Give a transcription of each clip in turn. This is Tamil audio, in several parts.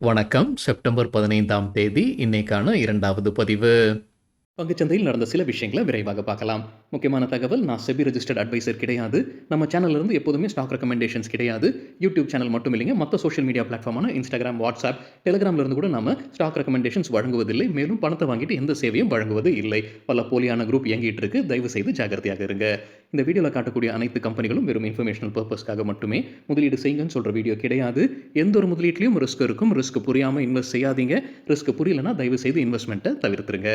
வணக்கம். செப்டம்பர் 15ஆம் தேதி இன்னைக்கான 2வது பதிவு. பங்குச்சந்தையில் நடந்த சில விஷயங்கள விரைவாக பார்க்கலாம். முக்கியமான தகவல், நான் செபி ரெஜிஸ்டர்ட் அட்வைசர் கிடையாது. நம்ம சேனல்ல இருந்து எப்போதுமே ஸ்டாக் ரெக்கமெண்டேஷன்ஸ் கிடையாது. யூடியூப் சேனல் மட்டும் இல்லைங்க. மத்த சோஷியல் மீடியா பிளாட்ஃபார்மான இன்ஸ்டாகிராம், வாட்ஸ்அப், டெலிகிராம்ல இருந்து கூட நாம ஸ்டாக் ரெக்கமெண்டேஷன்ஸ் வழங்குவதில்லை. மேலும் பணத்தை வாங்கிட்டு எந்த சேவையும் வழங்குவது இல்லை. பல போலியான குரூப் இயங்கிட்டு இருக்கு. தயவு செய்து ஜாக்கிரதையாக இருங்க. இந்த வீடியோல காட்டக்கூடிய அனைத்து கம்பெனிகளும் வெறும் இன்ஃபர்மேஷனல் பர்பஸ்க்காக மட்டுமே முதலீடு செய்யுங்கன்னு சொல்ற வீடியோ கிடையாது. எந்த ஒரு முதலீட்லயும் ரிஸ்க் இருக்கும். ரிஸ்க் புரியாம இன்வெஸ்ட் செய்யாதீங்க. ரிஸ்க் புரியலனா தயவு செய்து இன்வெஸ்ட்மெண்ட்டை தவிர்த்துருங்க.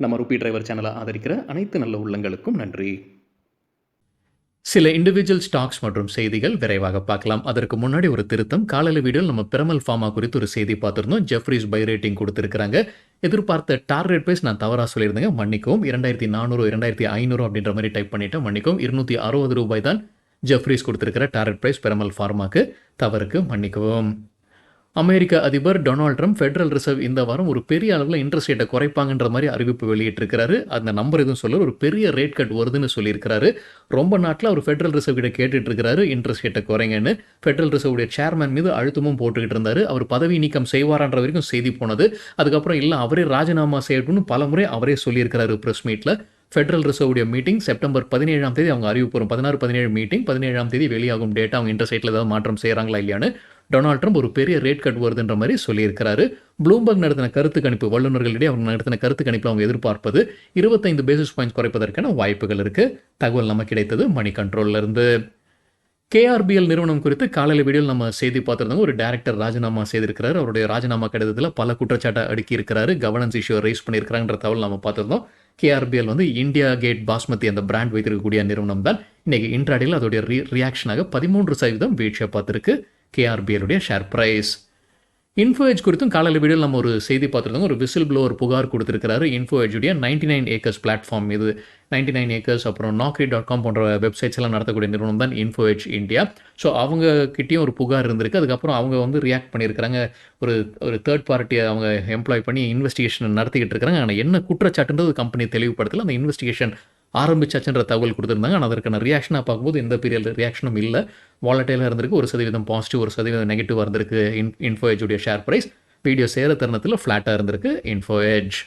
நம்ம ருபி டிரைவர் சேனலை ஆதரிக்கிற அனைத்து நல்ல உள்ளங்களுக்கும் நன்றி. சில இண்டிவிஜுவல் ஸ்டாக்ஸ் மற்றும் செய்திகள் விரைவாக பார்க்கலாம். அதற்கு முன்னாடி ஒரு திருத்தம். காலையில் வீடியோவில் நம்ம பிரமல் ஃபார்மா குறித்து ஒரு செய்தி பார்த்துருந்தோம். ஜெஃப்ரீஸ் பை ரேட்டிங் கொடுத்துருக்காங்க. எதிர்பார்த்த டார்கெட் பிரைஸ் நான் தவறாக சொல்லியிருந்தேங்க, மன்னிக்கவும். 2400 2500 அப்படின்ற மாதிரி டைப் பண்ணிட்டேன், மன்னிக்கவும். 260 ரூபாய் தான் ஜெஃப்ரீஸ் கொடுத்துருக்கிற டார்கெட் பிரைஸ் பிரமல் ஃபார்மாக்கு. தவறுக்கு மன்னிக்கவும். அமெரிக்க அதிபர் டொனால்ட் ட்ரம்ப் ஃபெடரல் ரிசர்வ் இந்த வாரம் ஒரு பெரிய அளவில் இன்ட்ரெஸ்ட் ரேட்டை குறைப்பாங்கன்ற மாதிரி அறிவிப்பு வெளியிட்டிருக்கிறாரு. அந்த நம்பர் எதுவும் சொல்ல, ஒரு பெரிய ரேட் கட் வருதுன்னு சொல்லியிருக்கிறாரு. ரொம்ப நாட்டில் அவர் ஃபெடரல் ரிசர்வ் கிட்ட கேட்டுட்டு இருக்காரு இன்ட்ரெஸ்ட் ரேட்டை குறைங்கன்னு. ஃபெடரல் ரிசர்வுடைய சேர்மன் மீது அழுத்தமும் போட்டுக்கிட்டு இருந்தாரு. அவர் பதவி நீக்கம் செய்வாரான்ற வரைக்கும் செய்தி போனது. அதுக்கப்புறம் இல்லை, அவரே ராஜினாமா செய்யட்டும்னு பலமுறை அவரே சொல்லியிருக்கிறாரு ப்ரெஸ் மீட்டில். ஃபெடரல் ரிசர்வுடைய மீட்டிங் செப்டம்பர் 17ஆம் தேதி அவங்க அறிவிப்பு வரும். 16-17 மீட்டிங், 17ஆம் தேதி வெளியாகும் டேட்டா. அவங்க இன்ட்ரெஸ்ட் ரேட்டில் ஏதாவது மாற்றம் செய்கிறாங்களா இல்லையான்னு டொனால்ட் ட்ரம்ப் ஒரு பெரிய ரேட் கட் வருதுன்ற மாதிரி சொல்லியிருக்கிறாரு. ப்ளூம்பர்க் நடத்தின கருத்து கணிப்பு, வல்லுநர்களிடையே அவங்க நடத்தின கருத்து கணிப்பில் அவங்க எதிர்பார்ப்பது 25 பேசிஸ் பாயிண்ட்ஸ் குறைப்பதற்கான வாய்ப்புகள் இருக்கு. தகவல் நம்ம கிடைத்தது மணி கண்ட்ரோல்ல இருந்து. கேஆர்பிஎல் நிறுவனம் குறித்து காலையில் வீடியோவில் நம்ம செய்தி பார்த்துருந்தோம். ஒரு டைரக்டர் ராஜினாமா செய்திருக்கிறாரு. அவருடைய ராஜினாமா கடிதத்தில் பல குற்றச்சாட்டை அடுக்கி இருக்கிறாரு. கவர்னன்ஸ் இஷ்யூ ரைஸ் பண்ணியிருக்கிறாங்கன்ற தகவல் நம்ம பார்த்துருந்தோம். கேஆர்பிஎல் வந்து இந்தியா கேட் பாஸ்மதி அந்த பிராண்ட் வைத்திருக்கக்கூடிய நிறுவனம் தான். இன்னைக்கு இன்ட்ராடேயில் அதோடைய ரியாக்ஷனாக 13% வீழ்ச்சியை பார்த்துருக்கு கேஆர்பிஎலுடைய ஷேர் பிரைஸ். இன்ஃபோஎட்ஜ் குறித்தும் காலையில் வீடியோவில் நம்ம ஒரு செய்தி பார்த்துருந்தோம். ஒரு விசில் ப்ளோவர் புகார் கொடுத்துருக்கிறாரு இன்ஃபோஎட்ஜுடைய 99 ஏக்கர்ஸ் பிளாட்ஃபார்ம் மீது. 99 ஏக்கர்ஸ் அப்புறம் naukri.com போன்ற வெப்சைட்ஸ் எல்லாம் நடத்தக்கூடிய நிறுவனம் தான் இன்ஃபோஎட்ஜ் இந்தியா. ஸோ அவங்க கிட்டேயும் ஒரு புகார் இருந்திருக்கு. அதுக்கப்புறம் அவங்க வந்து ரியாக்ட் பண்ணியிருக்கிறாங்க. ஒரு தேர்ட் பார்ட்டியை அவங்க எம்ப்ளாய் பண்ணி இன்வெஸ்டிகேஷன் நடத்திக்கிட்டு இருக்காங்க. ஆனால் என்ன குற்றச்சாட்டுன்றது கம்பெனி தெளிவுபடுத்தல. அந்த இன்வெஸ்டிகேஷன் ஆரம்பிச்சாச்சுன்ற தகவல் கொடுத்துருந்தாங்க. ஆனால் அதற்கான ரியாக்ஷனாக பார்க்கும்போது எந்த பெரிய ரியாக்ஷனும் இல்லை. வாலட்டைலாக இருந்திருக்கு. 1% பாசிட்டிவ், 1% நெகட்டிவாக இருந்திருக்கு இன்ஃபோஎட்ஜுடைய ஷேர் பிரைஸ். வீடியோ சேர தருணத்தில் ஃப்ளாட்டாக இருந்திருக்கு இன்ஃபோஎட்ஜ்.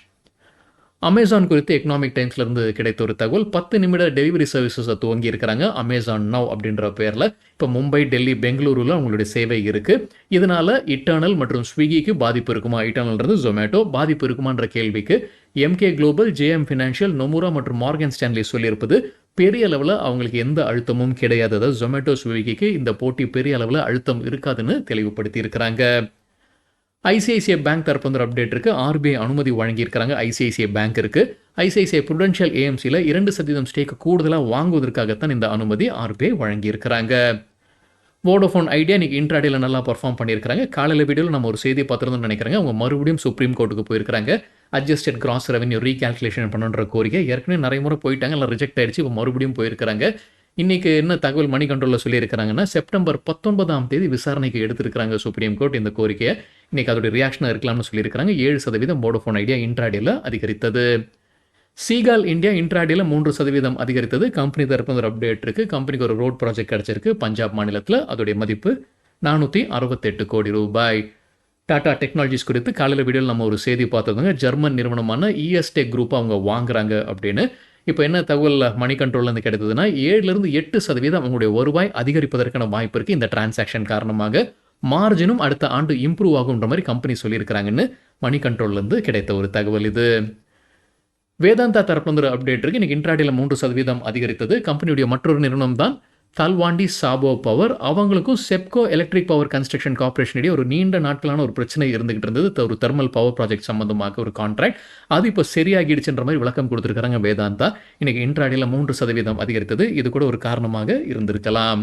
அமேசான் குறித்து எக்கனாமிக் டைம்ஸ்லேருந்து கிடைத்த ஒரு தகவல், 10 நிமிட டெலிவரி சர்வீசஸை துவங்கி இருக்கிறாங்க அமேசான் நவ் அப்படின்ற பேரில். இப்போ மும்பை, டெல்லி, பெங்களூருல அவங்களுடைய சேவை இருக்குது. இதனால் இட்டர்னல் மற்றும் ஸ்விக்கிக்கு பாதிப்பு இருக்குமா? இட்டர்னல்ன்றது ஜொமேட்டோ. பாதிப்பு இருக்குமான்ற கேள்விக்கு MK global, JM financial, Nomura மற்றும் மார்கன் ஸ்டான்லி சொல்லியிருப்பது பெரிய அளவில் அவங்களுக்கு எந்த அழுத்தமும் கிடையாது. அதாவது ஜொமேட்டோ, ஸ்விக்கிக்கு இந்த போட்டி பெரிய அளவில் அழுத்தம் இருக்காதுன்னு தெளிவுபடுத்தி இருக்கிறாங்க. ஐசிஐசிஐ பேங்க் தரப்பு வந்து ஒரு அப்டேட் இருக்குது. ஆர்பிஐ அனுமதி வழங்கியிருக்கிறாங்க ஐசிஐசிஐ பேங்க் இருக்குது. ஐசிஐசிஐ ப்ருடென்ஷியல் ஏஎம்சியில் 2% ஸ்டேக் கூடுதலாக வாங்குவதற்காகத்தான் இந்த அனுமதி ஆர்பிஐ வழங்கியிருக்கிறாங்க. வோடோஃபோன் ஐடியா இன்னைக்கு இன்ட்ராடேயில் நல்லா பர்ஃபார்ம் பண்ணியிருக்காங்க. காலையில் வீடியோவில் நம்ம ஒரு செய்தி பார்த்துருந்தோம்னு நினைக்கிறேங்க. அவங்க மறுபடியும் சுப்ரீம் கோர்ட்டுக்கு போயிருக்காங்க. அட்ஜஸ்டட் கிராஸ் ரெவன்யூ ரீகால்குலேஷன் பண்ணுன்ற கோரிக்கை ஏற்கனவே நிறைய முறை போயிட்டாங்க, எல்லாம் ரிஜெக்ட் ஆயிடுச்சு. இப்போ மறுபடியும் போயிருக்கிறாங்க. இன்றைக்கி என்ன தகவல் மணி கண்ட்ரோலில் சொல்லியிருக்கிறாங்கன்னா, செப்டம்பர் 19ஆம் தேதி விசாரணைக்கு எடுத்திருக்கிறாங்க சுப்ரீம் கோர்ட் இந்த கோரிக்கையை. இன்றைக்கி அதோடைய ரியாக்ஷனாக இருக்கலாம்னு சொல்லியிருக்கிறாங்க. 7% வோடோஃபோன் ஐடியா இன்ட்ராடேயில் அதிகரித்தது. சீகால் இந்தியா இன்ட்ராடேயில் 3% அதிகரித்தது. கம்பெனி தரப்பு ஒரு அப்டேட் இருக்குது. கம்பெனிக்கு ஒரு ரோட் ப்ராஜெக்ட் கிடச்சிருக்கு பஞ்சாப் மாநிலத்தில். அதோடைய மதிப்பு 468 கோடி ரூபாய். டாடா டெக்னாலஜிஸ் குறித்து காலையில் வீடியோவில் நம்ம ஒரு செய்தி பார்த்ததுங்க. ஜெர்மன் நிறுவனமான இஎஸ்டெக் குரூப் அவங்க வாங்குறாங்க அப்படின்னு. இப்போ என்ன தகவல் மணி கண்ட்ரோல்லேருந்து கிடைத்ததுன்னா, 7-8% அவங்களுடைய வருவாய் அதிகரிப்பதற்கான வாய்ப்பு இருக்குது இந்த டிரான்சாக்ஷன் காரணமாக. மார்ஜினும் அடுத்த ஆண்டு இம்ப்ரூவ் ஆகுன்ற மாதிரி கம்பெனி சொல்லியிருக்கிறாங்கன்னு மணி கண்ட்ரோல்லேருந்து கிடைத்த ஒரு தகவல் இது. வேதாந்தா தரப்புல ஒரு அப்டேட் இருக்குது. இன்றைக்கி இன்ட்ராடேயில் 3% அதிகரித்தது. கம்பெனியுடைய மற்றொரு நிறுவனம் தான் தல்வாண்டி சாபோ பவர். அவங்களுக்கும் செப்கோ எலக்ட்ரிக் பவர் கன்ஸ்ட்ரக்ஷன் கார்பரேஷன் இடையே ஒரு நீண்ட நாட்களான ஒரு பிரச்சனை இருந்துகிட்டு இருந்தது. ஒரு தெர்மல் பவர் ப்ராஜெக்ட் சம்பந்தமாக ஒரு கான்ட்ராக்ட். அது இப்போ சரியாகிடுச்சுன்ற மாதிரி விளக்கம் கொடுத்துருக்காங்க வேதாந்தா. இன்னைக்கு இன்ட்ராடேயில் 3% அதிகரித்தது. இது கூட ஒரு காரணமாக இருந்திருக்கலாம்.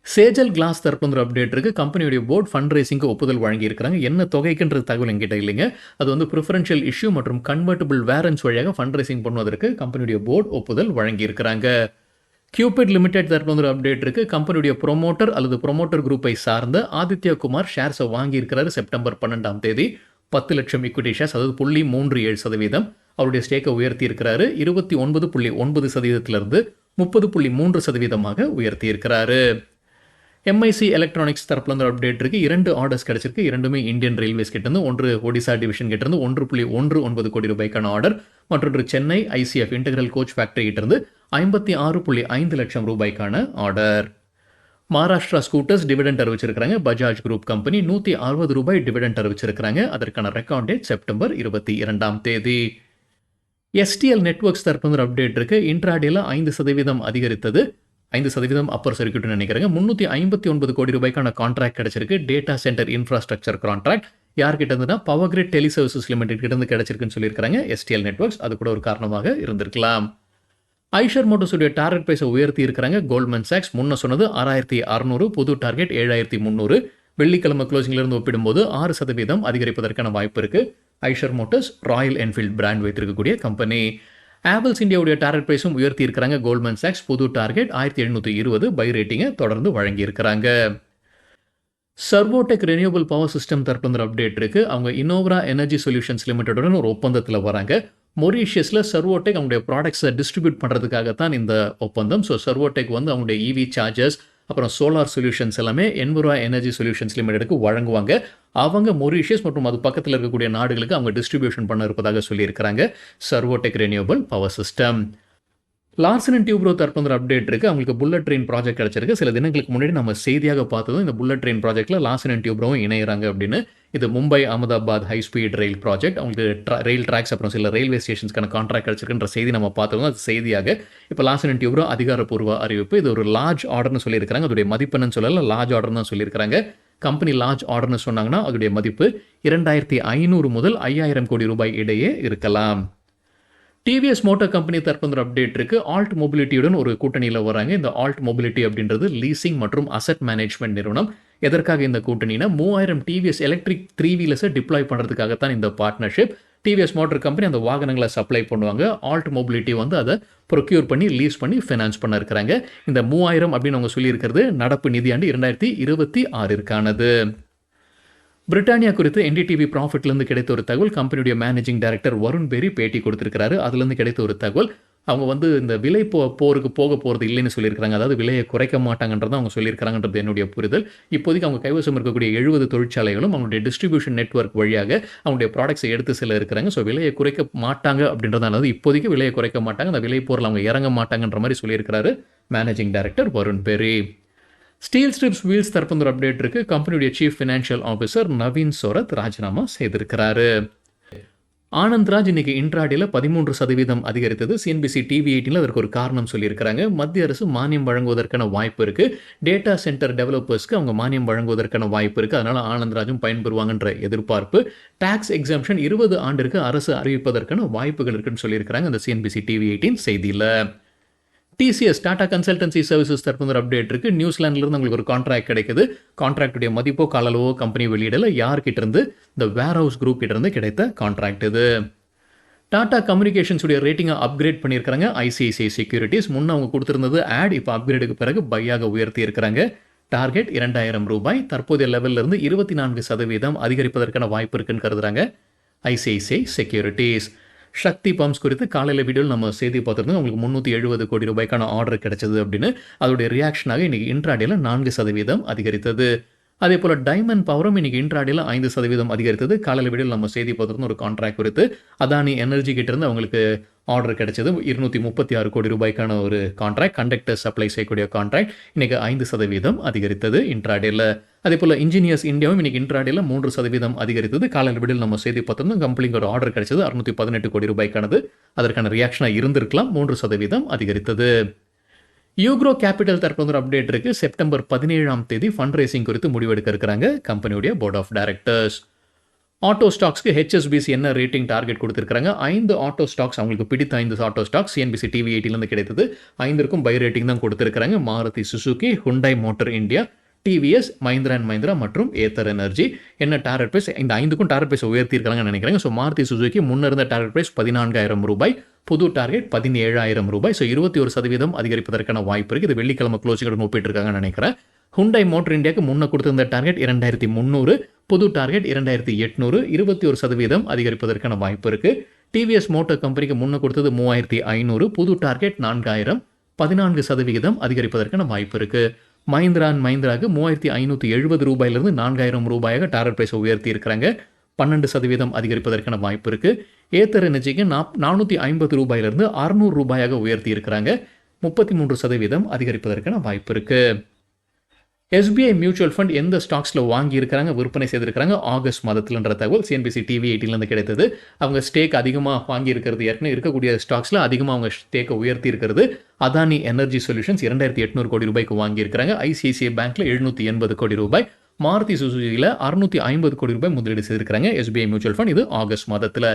சேஜல் கிளாஸ் தரப்பு ஒரு அப்டேட் இருக்குது. கம்பெனியுடைய போர்டு ஃபண்ட் ரைசிங்க்கு ஒப்புதல் வழங்கியிருக்கிறாங்க. என்ன தொகைக்குன்ற தகவல் என்கிட்ட இல்லைங்க. அது வந்து ப்ரிஃபரன்ஷியல் இஷ்யூ மற்றும் கன்வெர்ட்டிபிள் வேரன்ஸ் வழியாக ஃபண்ட் ரைசிங் பண்ணுவதற்கு கம்பெனியுடைய போர்டு ஒப்புதல் வழங்கியிருக்கிறாங்க. கியூபிட் லிமிடெட் தரப்பு ஒரு அப்டேட் இருக்குது. கம்பெனியுடைய ப்ரொமோட்டர் அல்லது ப்ரொமோட்டர் குரூப்பை சார்ந்த ஆதித்யா குமார் ஷேர்ஸை வாங்கியிருக்கிறாரு செப்டம்பர் 12ஆம் தேதி. 10 லட்சம் ஈக்விட்டி ஷேர்ஸ், அதாவது 0.37%. அவருடைய ஸ்டேக்கை உயர்த்தி இருக்கிறாரு. 29.9%லிருந்து 30.3%ஆக உயர்த்தி இருக்கிறாரு. எம்ஐசி எலக்ட்ரானிக்ஸ் தரப்புல இருந்து அப்டேட் இருக்கு. 2 ஆர்டர்ஸ் கிடைச்சிருக்கு. இரண்டுமே இந்தியன் ரயில்வேஸ் கிட்ட இருந்து, ஒன்று ஒடிசா டிவிஷன் கிட்ட இருந்து 1.19 கோடி ரூபாய்க்கான ஆர்டர், மற்றொன்று Chennai ICF integral coach factory கிட்ட இருந்து 56.5 லட்சம் ரூபாய்க்கான ஆர்டர். மகாராஷ்டிரா ஸ்கூட்டர்ஸ் டிவிடெண்ட் அறிவிச்சிருக்காங்க. பஜாஜ் குரூப் கம்பெனி 160 ரூபாய் டிவிடெண்ட் அறிவிச்சிருக்காங்க. அதற்கான ரெக்கார்ட் டேட் செப்டம்பர் 22ஆம் தேதி. எஸ்டிஎல் நெட்வொர்க்ஸ் தரப்பு அப்டேட் இருக்கு. இன்ட்ராடேல 5% அதிகரித்தது. 5% அப்பர் சர்க்யூட்னு நினைக்கிறேங்க. 359 கோடி ரூபாய்க்கான கான்ட்ராக்ட் கிடைச்சிருக்கு. டேட்டா சென்டர் இன்ஃப்ராஸ்ட்ரக்சர் கான்ட்ராக்ட் யார்கிட்ட இருந்துன்னா பவர் கிரிட் டெலி சர்வீசஸ் லிமிடெட் கிட்ட இருந்து கிடைச்சிருக்குன்னு சொல்லியிருக்காங்க. எஸ்டிஎல் நெட்வொர்க்ஸ் அது கூட ஒரு காரணமாக இருந்திருக்கலாம். ஐஷர் மோட்டர்ஸுடைய டார்கெட் பிரைஸை உயர்த்தி இருக்கிறாங்க. கோல்ட்மேன் சாக்ஸ் முன்ன சொன்னது 6600, புது டார்கெட் 7300. வெள்ளிக்கிழமை க்ளோசிங்லேருந்து ஒப்பிடும்போது 6% அதிகரிப்பதற்கான வாய்ப்பு இருக்கு. Eicher motors Royal Enfield brand வைத்திருக்கக்கூடிய கம்பெனி. ஆவல்ஸ் இந்தியாவுடைய டார்கெட் பிரைஸும் உயர்த்தி இருக்கிறாங்க. கோல்ட்மேன் சாக்ஸ் புது டார்கெட் 1720 பை ரேட்டிங்கை தொடர்ந்து வழங்கி இருக்கிறாங்க. சர்வோடெக் ரெனியூவபிள் பவர் சிஸ்டம் தரப்பு அப்டேட் இருக்கு. அவங்க இன்னோவரா எனர்ஜி சொல்யூஷன்ஸ் லிமிடெடுடன் ஒரு ஒப்பந்தத்தில் வராங்க. மொரீஷியஸில் சர்வோடெக் அவங்களுடைய ப்ராடக்ட்ஸை டிஸ்ட்ரிபியூட் பண்ணுறதுக்காகத்தான் இந்த ஒப்பந்தம். ஸோ சர்வோடெக் வந்து அவங்களுடைய இவி சார்ஜர்ஸ் அப்புறம் சோலார் சொல்யூஷன்ஸ் எல்லாமே என்வரா எனர்ஜி சொல்யூஷன்ஸ் லிமிடெடுக்கு வழங்குவாங்க. அவங்க மொரீஷியஸ் மற்றும் அது பக்கத்தில் இருக்கக்கூடிய நாடுகளுக்கு அவங்க டிஸ்ட்ரிபியூஷன் பண்ண இருப்பதாக சொல்லியிருக்கிறாங்க. Servotech renewable power system. Larsen and Toubro தரப்பு அப்டேட் இருக்குது. அவங்களுக்கு புல்லட் ட்ரெயின் ப்ராஜெக்ட் கிடச்சிருக்கு. சில தினங்களுக்கு முன்னாடி நம்ம செய்தியாக பார்த்ததும் இந்த புல்லட் ட்ரெயின் ப்ராஜெக்ட்டில் லார்சன் அண்ட் டியூப்ரோவும் இணைகிறாங்க அப்படின்னு. இது மும்பை அகமதாபாத் ஹை ஸ்பீட் ரயில் ப்ராஜெக்ட். அவங்களுக்கு ரயில் ட்ராக்ஸ் அப்புறம் சில ரயில்வே ஸ்டேஷன்ஸ்க்கான கான்ட்ராக்ட் கிடச்சிருக்குன்ற செய்தி நம்ம பார்த்ததும் அது செய்தியாக. இப்போ லார்சன் அண்ட் டியூப்ரோ அதிகாரப்பூர்வ அறிவிப்பு. இது ஒரு லார்ஜ் ஆர்டர்னு சொல்லியிருக்காங்க. அதோடைய மதிப்பென்னு சொல்லல, லார்ஜ் ஆர்டர் தான் சொல்லியிருக்காங்க. கம்பெனி லார்ஜ் ஆர்டர்னு சொன்னாங்கன்னா அதோடைய மதிப்பு 2500 முதல் 5000 கோடி ரூபாய் இடையே இருக்கலாம். டிவிஎஸ் மோட்டார் கம்பெனி தரப்பு அப்டேட் இருக்கு. ஆல்ட் மொபிலிட்டியுடன் ஒரு கூட்டணியில் வராங்க. இந்த ஆல்ட் மொபிலிட்டி அப்படின்றது லீசிங் மற்றும் அசெட் மேனேஜ்மெண்ட் நிறுவனம். எதற்காக இந்த கூட்டணினா 3000 டிவிஎஸ் எலக்ட்ரிக் 3 வீலர்ஸை டிப்ளாய் பண்ணுறதுக்காகத்தான் இந்த பார்ட்னர்ஷிப். டிவிஎஸ் மோட்டார் கம்பெனி அந்த வாகனங்களை சப்ளை பண்ணுவாங்க. ஆல்ட் மொபிலிட்டி வந்து அதை ப்ரொக்யூர் பண்ணி லீஸ் பண்ணி ஃபினான்ஸ் பண்ண இருக்கிறாங்க. இந்த 3000 அப்படின்னு அவங்க சொல்லியிருக்கிறது நடப்பு நிதியாண்டு 2026ற்கானது. பிரிட்டானியா குறித்து என்டிடிவி ப்ராஃபிட்லேருந்து கிடைத்த ஒரு தகவல். கம்பெனியுடைய மேனேஜிங் டைரக்டர் வருண் பேரி பேட்டி கொடுத்திருக்கிறாரு. அதுலேருந்து கிடைத்த ஒரு தகவல். அவங்க வந்து இந்த விலை போருக்கு போக போகிறது இல்லைன்னு சொல்லியிருக்காங்க. அதாவது விலையை குறைக்க மாட்டாங்கன்றதை அவங்க சொல்லியிருக்காங்கன்றது என்னுடைய புரிதல். இப்போதைக்கு அவங்க கைவசம் இருக்கக்கூடிய 70 தொழிற்சாலைகளும் அவங்களுடைய டிஸ்ட்ரிபியூஷன் நெட்வொர்க் வழியாக அவங்களுடைய ப்ராடக்ட்ஸை எடுத்து செல்ல இருக்கிறாங்க. ஸோ விலையை குறைக்க மாட்டாங்க அப்படின்றதால இப்போதைக்கு விலையை குறைக்க மாட்டாங்க, அந்த விலை போரில் அவங்க இறங்க மாட்டாங்கன்ற மாதிரி சொல்லியிருக்கிறாரு மேனேஜிங் டைரக்டர் வருண் பேரி. ஸ்டீல் ஸ்ட்ரிப்ஸ் வீல்ஸ் தரப்பு அப்டேட் இருக்கு. கம்பெனியுடைய சீஃப் ஃபினான்ஷியல் ஆஃபீஸர் நவீன் சோரத் ராஜினாமா செய்திருக்கிறாரு. ஆனந்த்ராஜ் இன்னைக்கு இன்ட்ராடேல 13% அதிகரித்தது. சிஎன்பிசி டிவி 18 அதற்கு ஒரு காரணம் சொல்லியிருக்கிறாங்க. மத்திய அரசு மானியம் வழங்குவதற்கான வாய்ப்பு இருக்கு. டேட்டா சென்டர் டெவலப்பர்ஸ்க்கு அவங்க மானியம் வழங்குவதற்கான வாய்ப்பு இருக்கு. அதனால ஆனந்த்ராஜும் பயன்பெறுவாங்கன்ற எதிர்பார்ப்பு. டாக்ஸ் எக்ஸம்ஷன் 20 ஆண்டிற்கு அரசு அறிவிப்பதற்கான வாய்ப்புகள் இருக்குன்னு சொல்லியிருக்கிறாங்க அந்த சிஎன்பிசி டிவி 18 செய்தியில். டிசிஎஸ் டாடா கன்சல்டன்சி சர்வீசஸ் தரப்பு அப்டேட் இருக்கு. நியூசிலாண்டிலிருந்து உங்களுக்கு ஒரு கான்ட்ராக்ட் கிடைக்குது. கான்ட்ராக்டுடைய மதிப்போ காலளவோ கம்பெனி வெளியிடல. யார்கிட்ட இருந்து? இந்த வேர் ஹவுஸ் குரூப் கிட்ட இருந்து கிடைத்த கான்ட்ராக்ட் இது. டாடா கம்யூனிகேஷன்ஸுடைய ரேட்டிங்கை அப்கிரேட் பண்ணியிருக்காங்க ஐசிஐசிஐ செக்யூரிட்டிஸ். முன்ன அவங்க கொடுத்திருந்தது ஆட், இப்போ அப்கிரேடுக்கு பிறகு பையாக உயர்த்தி இருக்கிறாங்க. டார்கெட் 2000 ரூபாய். தற்போதைய லெவலில் இருந்து 24% அதிகரிப்பதற்கான வாய்ப்பு இருக்குன்னு கருதுறாங்க ஐசிஐசிஐ செக்யூரிட்டிஸ். சக்தி பம்ப்ஸ் குறித்து காலையில் வீடியோவில் நம்ம செய்தி பார்த்துருந்தோம். உங்களுக்கு 370 கோடி ரூபாய்க்கான ஆர்டர் கிடைச்சது அப்படின்னு. அதோடைய ரியாக்ஷனாக இன்றைக்கி இன்ட்ராடேல 4% அதிகரித்தது. அதே போல் டைமண்ட் பவரும் இன்றைக்கி இன்ட்ராடேல 5% அதிகரித்தது. காலையில் வீடியோவில் நம்ம செய்தி பார்த்துருந்தோம் ஒரு கான்ட்ராக்ட் குறித்து. அதானி எனர்ஜி கிட்டேருந்து அவங்களுக்கு ஆர்டர் கிடைச்சது 236 கோடி ரூபாய்க்கான ஒரு கான்ட்ராக்ட், கண்டக்டர் சப்ளை செய்யக்கூடிய கான்ட்ராக்ட். இன்றைக்கி 5% அதிகரித்தது இன்ட்ராடேல. அதே போல் இன்ஜினியர்ஸ் இந்தியாவும் இன்றைக்கி இன்ட்ராடேல 3% அதிகரித்தது. காலையில் வீடியோவில் நம்ம செய்தி பார்த்திருந்தோம். கம்பெனிக்கு ஒரு ஆர்டர் கிடைச்சது 618 கோடி ரூபாய்க்கானது. அதற்கான ரியாக்ஷனாக இருந்திருக்கலாம். 3% அதிகரித்தது. யூக்ரோ கேபிட்டல் தரப்பு அப்டேட் இருக்கு. செப்டம்பர் 17ஆம் தேதி ஃபண்ட் ரைசிங் குறித்து முடிவெடுக்க இருக்கிறாங்க கம்பெனியுடைய போர்ட் ஆஃப் டைரக்டர்ஸ். ஆட்டோ ஸ்டாக்ஸ்க்கு ஹெச்எஸ்பிசி என்ன ரேட்டிங் டார்கெட் கொடுத்துருக்காங்க? 5 ஆட்டோ ஸ்டாக்ஸ் அவங்களுக்கு பிடித்த 5 ஆட்டோ ஸ்டாக்ஸ் சிஎன்பிசி டிவி 18 கிடைத்தது. 5க்கும் பை ரேட்டிங் தான் கொடுத்துருக்காங்க. Maruti Suzuki, Hyundai motor India, TVS, Mahindra and Mahindra மற்றும் ஏத்தர் எனர்ஜி. என்ன டார்கெட் பிரைஸ்? இந்த 5க்கும் டார்கெட் பிரைஸ் உயர்த்தியிருக்காங்கன்னு நினைக்கிறாங்க. ஸோ மாருதி சுசுகி முன்ன இருந்த டார்கெட் பிரைஸ் 14,000 ரூபாய், புது டார்கெட் 17,000 ரூபாய். ஸோ 21% அதிகரிப்பதற்கான வாய்ப்பு இருக்குது. இது வெள்ளிக்கிழமை க்ளோசிங் ஒப்பிட்டு இருக்காங்கன்னு நினைக்கிறேன். ஹுண்டாய் மோட்டார் இந்தியாவுக்கு முன்ன கொடுத்திருந்த டார்கெட் 2300, புது டார்கெட் 2800, 21% அதிகரிப்பதற்கான வாய்ப்பு இருக்குது. டிவிஎஸ் மோட்டார் கம்பெனிக்கு முன்ன கொடுத்தது 3500, புது டார்கெட் 4000, 14% அதிகரிப்பதற்கான வாய்ப்பு இருக்குது. மஹிந்திரா அண்ட் மஹிந்திராவுக்கு ரூ. 3,570 ரூ. 4,000 டாரட் பிரைஸை உயர்த்தி இருக்கிறாங்க. 12% அதிகரிப்பதற்கான வாய்ப்பு இருக்கு. ஏத்தர் எனர்ஜிக்கு ரூ. 450 ரூ. 600 உயர்த்தி இருக்கிறாங்க. 33% அதிகரிப்பதற்கான வாய்ப்பு இருக்கு. எஸ்பிஐ மியூச்சுவல் ஃபண்ட் எந்த ஸ்டாக்ஸில் வாங்கியிருக்கிறாங்க, விற்பனை செய்திருக்கிறாங்க ஆகஸ்ட் மாதத்தில்ன்ற தகவல் சிஎன்பிசி டிவி 18லேருந்து கிடைத்தது. அவங்க ஸ்டேக் அதிகமாக வாங்கியிருக்கிறது, ஏற்கனவே இருக்கக்கூடிய ஸ்டாக்ஸில் அதிகமாக அவங்க ஸ்டேக்கை உயர்த்தி இருக்கிறது. அதானி எனர்ஜி சொல்யூஷன்ஸ் ரூ. 2,800 கோடி வாங்கியிருக்கிறாங்க. ஐசிஐசிஐ பேங்க்கில் ரூ. 780 கோடி, மாருதி சுசுகியில் ரூ. 650 கோடி முதலீடு செய்திருக்கிறாங்க எஸ்பிஐ மியூச்சுவல் ஃபண்ட். இது ஆகஸ்ட் மாதத்தில்.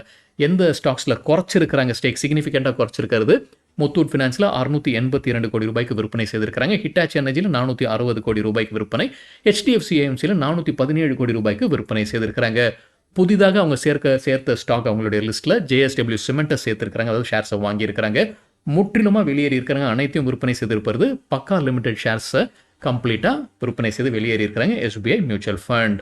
எந்த ஸ்டாக்ஸில் குறைச்சிருக்கிறாங்க ஸ்டேக், சிக்னிஃபிகண்ட்டாக குறைச்சிருக்கிறது, முத்தூட் ஃபினான்ஸில் ரூ. 682 கோடி விற்பனை செய்திருக்கிறாங்க. ஹிட்டாச்சி எனர்ஜியில் ரூ. 460 கோடி விற்பனை. ஹெச்டிஎஃப்சி ஏஎம்சியில் ரூ. 417 கோடி விற்பனை செய்திருக்கிறாங்க. புதிதாக அவங்க சேர்த்த ஸ்டாக் அவங்களுடைய லிஸ்ட்டில் ஜேஎஸ்டபிள்யூ சிமெண்ட்டை சேர்த்திருக்கிறாங்க, அதாவது ஷேர்ஸை வாங்கியிருக்கிறாங்க. முற்றிலுமாக வெளியேறி இருக்கிறாங்க, அனைத்தையும் விற்பனை செய்திருப்பது பக்கா லிமிடெட் ஷேர்ஸை கம்ப்ளீட்டாக விற்பனை செய்து வெளியேறி இருக்கிறாங்க SBI mutual fund.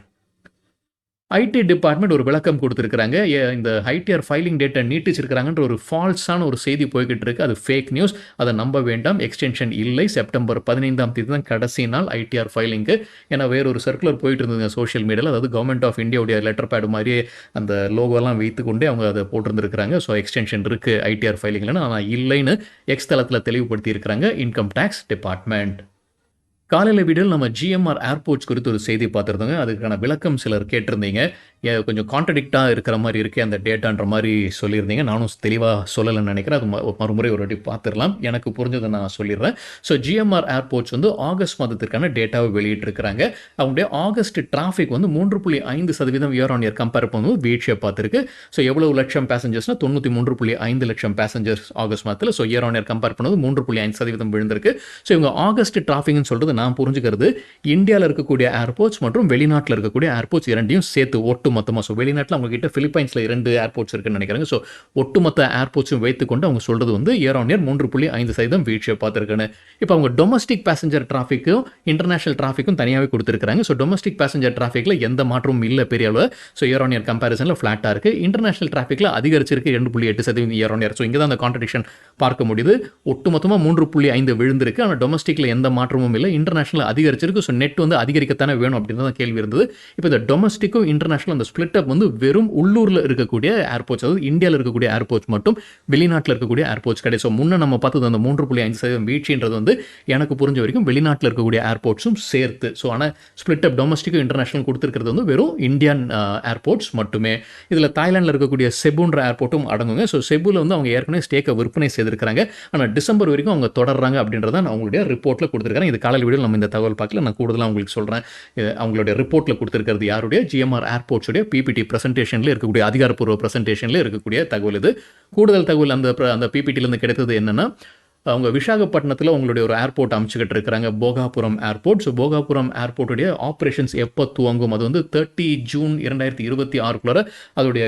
IT department ஒரு விளக்கம் கொடுத்துருக்காங்க. இந்த ஐடிஆர் ஃபைலிங் டேட்டை நீட்டிச்சிருக்கிறாங்கன்ற ஒரு ஃபால்ஸான ஒரு செய்தி போய்கிட்டு இருக்கு. அது ஃபேக் நியூஸ், அதை நம்ப வேண்டாம். எக்ஸ்டென்ஷன் இல்லை. செப்டம்பர் 15 தான் கடைசி நாள் ஐடிஆர் ஃபைலிங்கு. ஏன்னா வேறொரு சர்க்குலர் போயிட்டு இருந்ததுங்க சோஷியல் மீடியாவில், அதாவது கவர்மெண்ட் ஆஃப் இந்தியாவுடைய லெட்டர் பேடு மாதிரியே அந்த லோகோலாம் வைத்துக்கொண்டே அவங்க அதை போட்டிருந்துருக்காங்க. ஸோ எக்ஸ்டென்ஷன் இருக்குது ஐடிஆர் ஃபைலிங்லன்னு, ஆனால் இல்லைன்னு எக்ஸ் தளத்தில் தெளிவுபடுத்தி இருக்கிறாங்க இன்கம் டேக்ஸ் டிபார்ட்மெண்ட். காலையில் வீடியோவில் நம்ம ஜிஎம்ஆர் ஏர்போர்ட்ஸ் குறித்து ஒரு செய்தி பார்த்துருந்தோங்க. அதுக்கான விளக்கம் சிலர் கேட்டிருந்தீங்க. கொஞ்சம் கான்ட்ரடிக்டாக இருக்கிற மாதிரி இருக்கே அந்த டேட்டான்ற மாதிரி சொல்லியிருந்தீங்க. நானும் தெளிவாக சொல்லலைன்னு நினைக்கிறேன். அது மறுமுறை ஒரு வாட்டி பார்த்துடலாம். எனக்கு புரிஞ்சதை நான் சொல்லிடுறேன். ஸோ ஜிஎம்ஆர் ஏர்போர்ட்ஸ் ஆகஸ்ட் மாதத்திற்கான டேட்டாவை வெளியிட்டிருக்கிறாங்க. அவங்களுடைய August traffic 3.5% year on year compare பண்ணும்போது வீழ்ச்சியை பார்த்துருக்கு. ஸோ எவ்வளவு லட்சம் பேசஞ்சர்ஸ்னால் 93.5 லட்சம் பேசஞ்சர்ஸ் ஆகஸ்ட் மாதத்தில். So year on year compare பண்ணும்போது 3.5% விழுந்திருக்கு. ஸோ இவங்க ஆகஸ்ட் டிராஃபிக்னு சொல்கிறது நான் புரிஞ்சுக்கிறது இந்தியாவில் இருக்கக்கூடிய ஏர்போர்ட்ஸ் மற்றும் வெளிநாட்டில் இருக்கக்கூடிய ஏர்போர்ட்ஸ் இரண்டையும் சேர்த்து ஒட்டு மொத்தமாக. ஸோ வெளிநாட்டில் அவங்க கிட்ட பிலிப்பைன்ஸில் 2 ஏர்போர்ட்ஸ் இருக்குன்னு நினைக்கிறாங்க. ஸோ ஒட்டுமொத்த ஏர்போர்ட்ஸும் வைத்துக்கொண்டு அவங்க சொல்கிறது இயர் ஆன் இயர் 3.5% வீழ்ச்சியை பார்த்துருக்குன்னு. இப்போ அவங்க டொமஸ்டிக் பேசஞ்சர் டிராஃபிக்கும் இன்டர்நேஷனல் டிராஃபிக்கும் தனியாகவே கொடுத்துருக்காங்க. ஸோ டொமஸ்டிக் பேசஞ்சர் டிராஃபிக்கில் எந்த மாற்றமும் இல்லை பெரிய அளவு. ஸோ இயர் ஆன் இயர் கம்பேரிசனில் ஃப்ளாட்டாக இருக்குது. இன்டர்நேஷனல் டிராஃபிக்கில் அதிகரிச்சிருக்கு 2.8% இயர் ஆன் இயர். ஸோ இங்கே தான் அந்த கான்ட்ரடிக்ஷன் பார்க்க முடியுது. ஒட்டுமொத்தமாக 3.5 விழுந்திருக்கு. ஆனால் டொமஸ்டிக்கில் எந்த மாற்றமும் இல்லை, இன்டர்நேஷனல் அதிகரிச்சிருக்கு. ஸோ நெட் அதிகரிக்கத்தானே வேணும் அப்படின்னு தான் கேள்வி இருந்தது. இப்போ இந்த டொமஸ்டிக்கும் இன்டர்நேஷனல் அந்த ஸ்பிளிட் அப் வெறும் உள்ளூரில் இருக்கக்கூடிய ஏர்போர்ட்ஸ், அதாவது இந்தியாவில் இருக்கக்கூடிய ஏர்போர்ட்ஸ் மட்டும், வெளிநாட்டில் இருக்கக்கூடிய ஏர்போர்ட்ஸ் கிடையாது. ஸோ முன்னே நம்ம பார்த்தது அந்த 3.5% வீழ்ச்சின்றது எனக்கு புரிஞ்ச வரைக்கும் வெளிநாட்டில் இருக்கக்கூடிய ஏர்போர்ட்ஸும் சேர்த்து. ஸோ ஆனால் ஸ்பிளிட் அப் டொமஸ்டிக்கும் இன்டர்நேஷனல் கொடுத்துருக்கிறது வெறும் இந்தியன் ஏர்போர்ட்ஸ் மட்டுமே. இதில் தாய்லாண்டில் இருக்கக்கூடிய செபுன்ற ஏர்போர்ட்டும் அடங்குங்க. ஸோ செபுவில் அவங்க ஏற்கனவே ஸ்டேக்கை விற்பனை செய்திருக்கிறாங்க. ஆனால் டிசம்பர் வரைக்கும் அவங்க தொடர்றாங்க அப்படின்றத அவங்களுடைய ரிப்போர்ட்டில் கொடுத்துருக்காங்க. இது காலையில் வீடியோ நம்ம இந்த தகவல் பார்க்கல, நான் கூடுதலாக உங்களுக்கு சொல்கிறேன். அவங்களுடைய ரிப்போர்ட்டில் கொடுத்துருக்கிறது யாருடைய, ஜிஎம்ஆர் ஏர்போர்ட்ஸுடைய பிபிடி ப்ரெசன்டேஷனில் இருக்கக்கூடிய அதிகாரப்பூர்வ ப்ரெசன்டேஷனில் இருக்கக்கூடிய தகவல் இது. கூடுதல் தகவல் அந்த பிபிடியிலேருந்து கிடைத்தது என்னென்னா, அவங்க விசாகப்பட்டினத்தில் உங்களுடைய ஒரு ஏர்போர்ட் அமைச்சுக்கிட்டு இருக்கிறாங்க, போகாபுரம் ஏர்போர்ட். ஸோ போகாபுரம் ஏர்போர்ட்டுடைய ஆப்ரேஷன்ஸ் எப்போ துவங்கும், அது 30 ஜூன் 2026 அதோடைய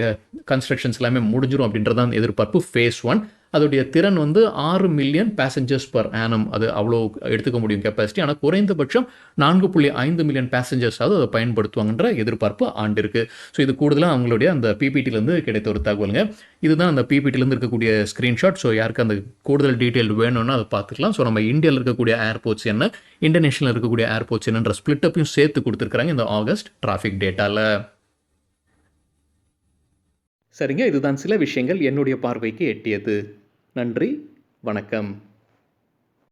கன்ஸ்ட்ரக்ஷன்ஸ் எல்லாமே முடிஞ்சிடும் அப்படின்றதான் எதிர்பார்ப்பு. ஃபேஸ் 1 அதோடைய திறன் 6 மில்லியன் பேசஞ்சர்ஸ் பர் ஆனம், அது அவ்வளோ எடுத்துக்க முடியும் கெப்பாசிட்டி. ஆனால் குறைந்தபட்சம் 4.5 மில்லியன் பேசஞ்சர்ஸாவது அதை பயன்படுத்துவாங்கன்ற எதிர்பார்ப்பு ஆண்டிருக்கு. ஸோ இது கூடுதலாக அவங்களுடைய அந்த பிபிடிலேருந்து கிடைத்த ஒரு தகவலுங்க. இதுதான் அந்த பிபிடிலேருந்து இருக்கக்கூடிய ஸ்க்ரீன்ஷாட். ஸோ யாருக்கு அந்த கூடுதல் டீட்டெயில் வேணும்னா அதை பார்த்துக்கலாம். ஸோ நம்ம இந்தியாவில் இருக்கக்கூடிய ஏர்போர்ட்ஸ் என்ன, இந்தோனேஷியாவில் இருக்கக்கூடிய ஏர்போர்ட்ஸ் என்னன்ற ஸ்பிளிட்டப்பையும் சேர்த்து கொடுத்துருக்காங்க இந்த ஆகஸ்ட் டிராஃபிக் டேட்டாவில். சரிங்க, இதுதான் சில விஷயங்கள் என்னுடைய பார்வைக்கு எட்டியது. நன்றி, வணக்கம்.